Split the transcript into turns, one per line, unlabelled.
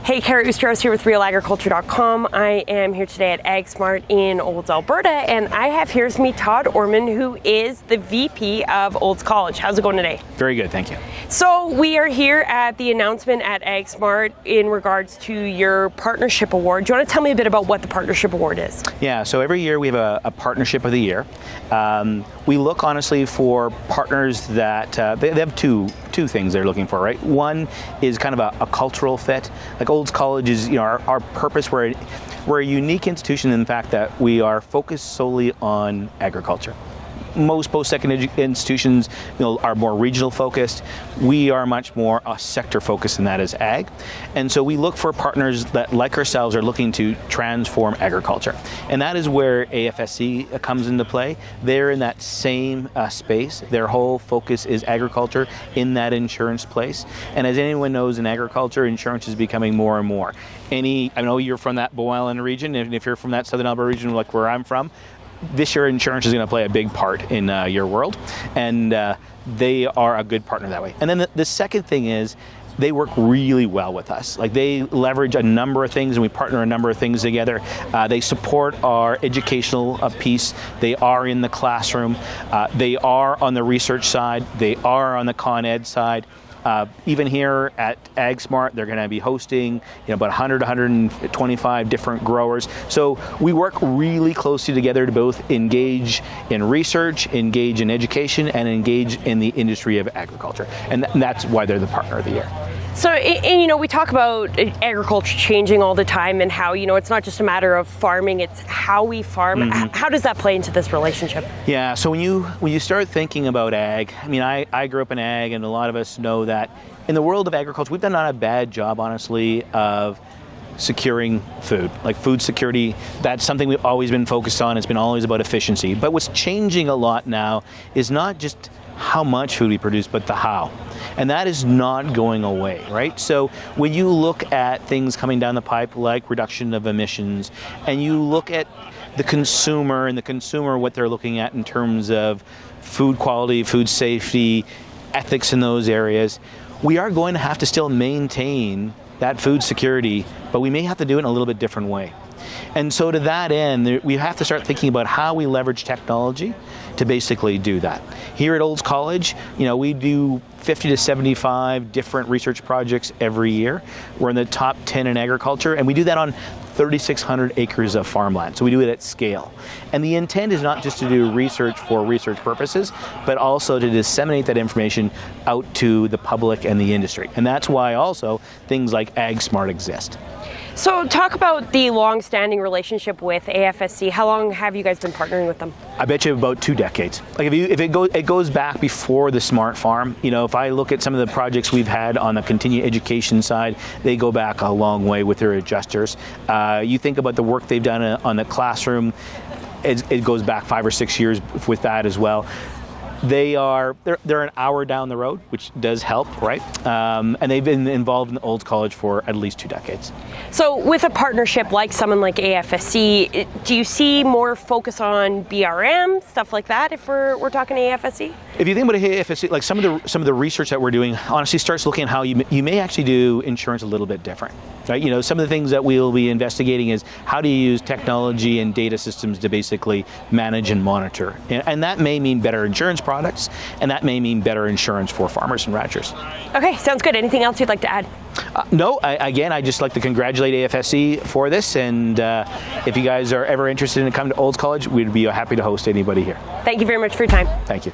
Hey, Carrie Strauss here with RealAgriculture.com. I am here today at AgSmart in Olds, Alberta, and I have here with me Todd Orman, who is the VP of Olds College. How's it going today?
Very good, thank you.
So we are here at the announcement at AgSmart in regards to your Partnership Award. Do you want to tell me a bit about what the Partnership Award is?
Yeah, so every year we have a Partnership of the Year. We look honestly for partners that, they have two things they're looking for, right? One is kind of a cultural fit. Like Olds College is, our purpose, we're a unique institution in the fact that we are focused solely on agriculture. Most post-secondary institutions are more regional focused. We are much more sector focused, and that is ag. And so we look for partners that, like ourselves, are looking to transform agriculture. And that is where AFSC comes into play. They're in that same space. Their whole focus is agriculture in that insurance place. And as anyone knows, in agriculture, insurance is becoming more and more. I know you're from that Bow Island region, and if you're from that Southern Alberta region like where I'm from, this year insurance is going to play a big part in your world, and they are a good partner that way. And then the second thing is they work really well with us. Like, they leverage a number of things, and we partner a number of things together. They support our educational piece. They are in the classroom. They are on the research side. They are on the con ed side. Even here at AgSmart, they're going to be hosting about 100 to 125 different growers. So we work really closely together to both engage in research, engage in education, and engage in the industry of agriculture. And that's why they're the Partner of the Year.
So, and we talk about agriculture changing all the time, and how, it's not just a matter of farming, it's how we farm. Mm-hmm. How does that play into this relationship?
Yeah, so when you start thinking about ag, I grew up in ag, and a lot of us know that in the world of agriculture, we've done not a bad job, honestly, of securing food. Like food security, that's something we've always been focused on. It's been always about efficiency. But what's changing a lot now is not just how much food we produce, but the how. And that is not going away, right? So when you look at things coming down the pipe like reduction of emissions, and you look at the consumer what they're looking at in terms of food quality, food safety, ethics in those areas, we are going to have to still maintain that food security, but we may have to do it in a little bit different way. And so to that end, we have to start thinking about how we leverage technology to basically do that. Here at Olds College, we do 50 to 75 different research projects every year. We're in the top 10 in agriculture, and we do that on 3,600 acres of farmland. So we do it at scale. And the intent is not just to do research for research purposes, but also to disseminate that information out to the public and the industry. And that's why also things like AgSmart exist.
So talk about the long-standing relationship with AFSC. How long have you guys been partnering with them?
I bet you about 2 decades. Like if it goes back before the Smart Farm. If I look at some of the projects we've had on the continuing education side, they go back a long way with their adjusters. You think about the work they've done on the classroom, it goes back 5 or 6 years with that as well. They're an hour down the road, which does help, right? And they've been involved in Olds College for at least 2 decades.
So with a partnership like someone like AFSC, do you see more focus on BRM, stuff like that, if we're talking AFSC? If
you think about AFSC, like some of the research that we're doing, honestly starts looking at how you may actually do insurance a little bit different, right? Some of the things that we'll be investigating is how do you use technology and data systems to basically manage and monitor. And that may mean better insurance products, and that may mean better insurance for farmers and ranchers.
Okay, sounds good. Anything else you'd like to add?
No, I'd just like to congratulate AFSC for this, and if you guys are ever interested in coming to Olds College, we'd be happy to host anybody here.
Thank you very much for your time.
Thank you.